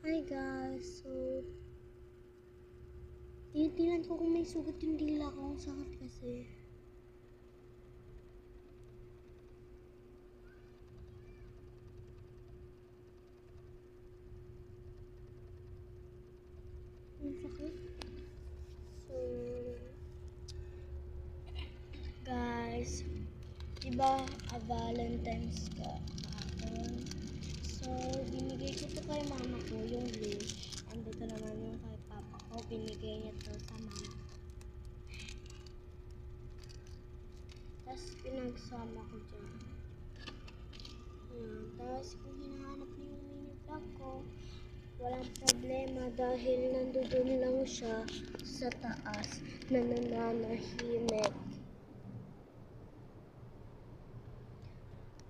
Hi guys, so tinitilan ko kung may sugat yung dila ko. Ang sakit kasi. Ang sakit. So guys, diba Valentine's ka kahapon? So binigay ko to kay mama ko yung wish. Andito naman yung kay papa ko. Binigay niya to sa mama. Tapos pinagsama ko dyan. Ayan. Tapos kung hinahanap niyo yung mini vlog ko, walang problema dahil nandoon lang siya sa taas na nananahimik.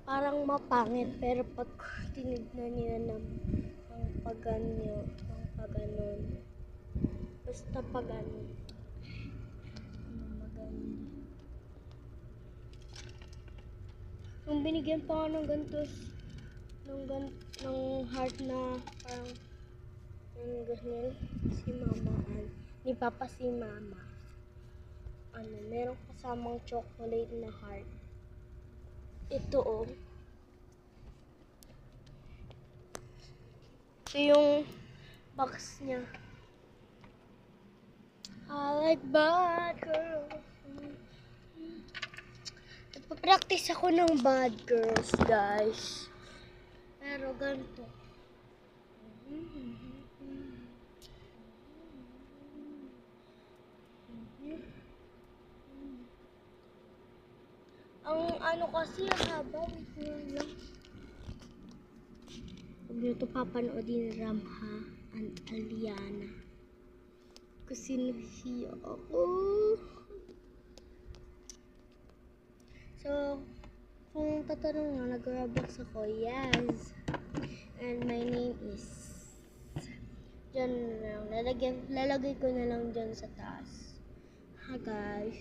Parang mapangit pero pag tinignan niyo ng paganon, basta paganon, maganda. Nung binigyan pa ako ng gantos, ng heart na parang ganyan, si mama, ni papa si mama. Meron kasamang chocolate na heart. Ito oh. Ito yung box niya. I like bad girls. Nagpa-practice ako ng bad girls, guys. Pero ganito. Ang kasi haba. Lang. Huwag nyo ito papanoodin, Ramha and Aliana. Kasi nahiya ako. So, kung tatanong nga, nag-Roblox ako, yes. And my name is... Diyan na lang. Lalagay ko na lang dyan sa taas. Hi guys.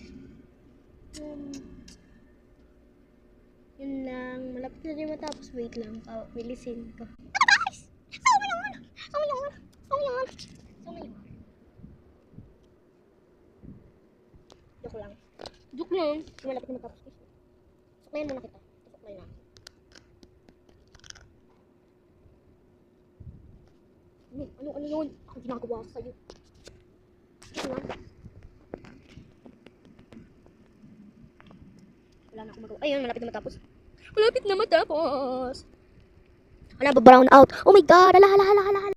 Yun lang. Malapit na rin matapos. Wait lang. Bilisin ko. Guys! Oh my God! Joke lang. Malapit na matapos. Suklayan muna kita. Suklay na. Ano yun? Ako ginagawa sa'yo. Ito lang. Wala na akong magawa. Ayun, malapit na matapos. Wala, ba-brown out. Oh my God! Hala.